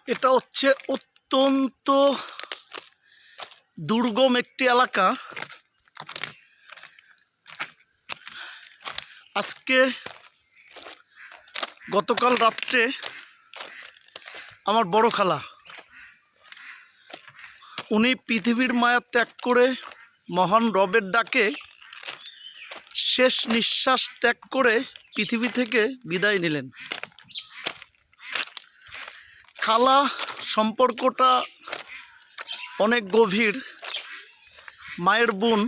এটা হচ্ছে অত্যন্ত দুর্গম একটি এলাকা। আজকে গতকাল রাত্রে আমার বড় খালা উনি পৃথিবীর মায়া ত্যাগ করে মহান রবের ডাকে শেষ নিঃশ্বাস ত্যাগ করে পৃথিবী থেকে বিদায় নিলেন। খালা সম্পর্কটা অনেক গভীর, মায়ের বোন।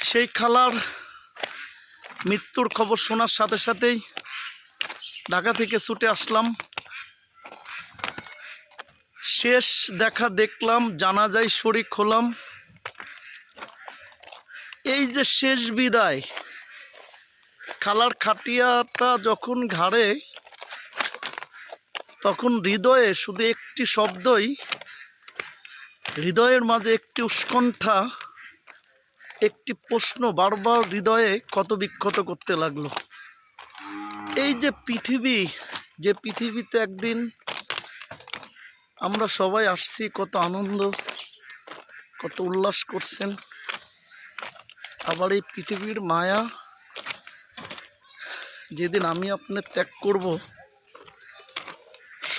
সেই খালার মৃত্যুর খবর শোনার সাথে সাথেই ঢাকা থেকে ছুটে আসলাম। শেষ দেখা দেখলাম, জানাজায় শরীক হলাম। এই যে শেষ বিদায়, খালার খাটিয়াটা যখন ঘাড়ে, তখন হৃদয়ে শুধু একটি শব্দই, হৃদয়ের মাঝে একটি উৎকণ্ঠা, একটি প্রশ্ন বারবার হৃদয়ে ক্ষত বিক্ষত করতে লাগলো। এই যে পৃথিবী, যে পৃথিবীতে একদিন আমরা সবাই আসছি, কত আনন্দ, কত উল্লাস করছেন, আবার এই পৃথিবীর মায়া যেদিন আমি আপনি ত্যাগ করব,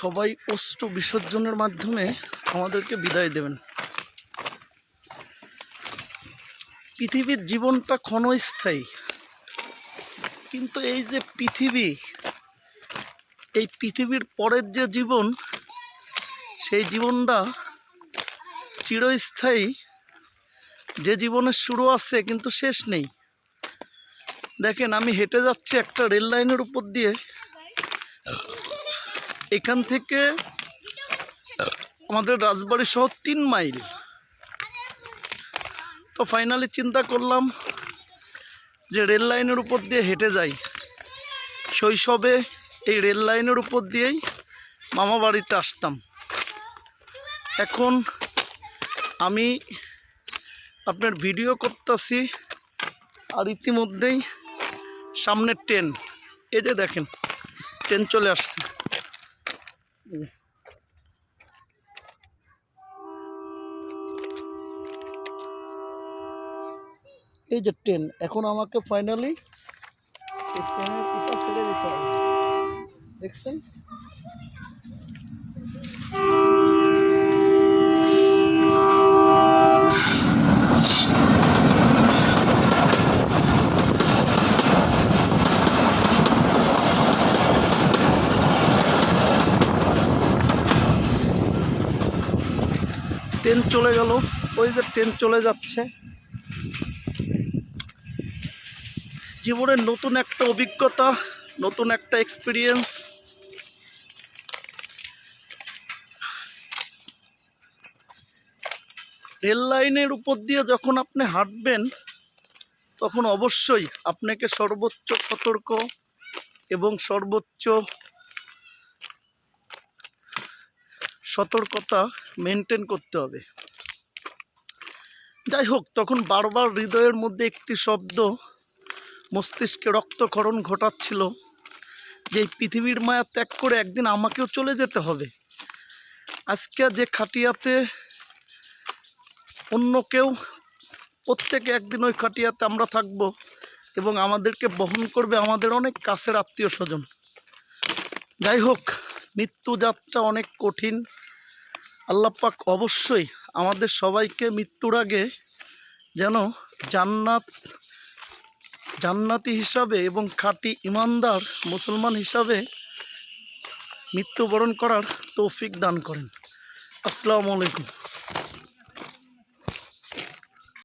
সবাই অশ্রু বিসর্জনের মাধ্যমে আমাদেরকে বিদায় দেবেন। পৃথিবীর জীবনটা ক্ষণস্থায়ী, কিন্তু এই যে পৃথিবী, এই পৃথিবীর পরের যে জীবন, সেই জীবনটা চিরস্থায়ী। যে জীবনের শুরু আছে কিন্তু শেষ নেই। দেখেন, আমি হেঁটে যাচ্ছি একটা রেল লাইনের উপর দিয়ে। এখান থেকে আমাদের রাজবাড়ি শহর 3 মাইল। তো ফাইনালি চিন্তা করলাম যে রেল লাইনের উপর দিয়ে হেঁটে যাই। শৈশবে এই রেল লাইনের উপর দিয়েই মামা বাড়িতে আসতাম। এখন আমি আপনার ভিডিও করতেছি, আর ইতিমধ্যেই সামনে ট্রেন, এই যে দেখেন ট্রেন চলে আসছে। এই যে ট্রেন, এখন আমাকে ফাইনালি এই ট্রেনের এটা ছেড়ে দিতে হবে। দেখছেন, ট্রেন চলে গেল। ওই যে ট্রেন চলে যাচ্ছে। জীবনের নতুন একটা অভিজ্ঞতা, নতুন একটা এক্সপিরিয়েন্স। রেল লাইনের উপর দিয়ে যখন আপনি হাঁটবেন, তখন অবশ্যই আপনাকে সর্বোচ্চ সতর্ক এবং সর্বোচ্চ সতর্কতা মেনটেন করতে হবে। যাই হোক, তখন বারবার হৃদয়ের মধ্যে একটি শব্দ মস্তিষ্কে রক্তক্ষরণ ঘটাচ্ছিল যে এই পৃথিবীর মায়া ত্যাগ করে একদিন আমাকেও চলে যেতে হবে। আজকে যে খাটিয়াতে অন্য কেউ, প্রত্যেকে একদিন ওই খাটিয়াতে আমরা থাকব, এবং আমাদেরকে বহন করবে আমাদের অনেক কাছের আত্মীয় স্বজন। যাই হোক, মৃত্যুযাত্রা অনেক কঠিন। আল্লাহ পাক অবশ্যই আমাদের সবাইকে মৃত্যুর আগে যেন জান্নাতি হিসাবে এবং খাঁটি ইমানদার মুসলমান হিসাবে মৃত্যুবরণ করার তৌফিক দান করেন। আসসালামু আলাইকুম।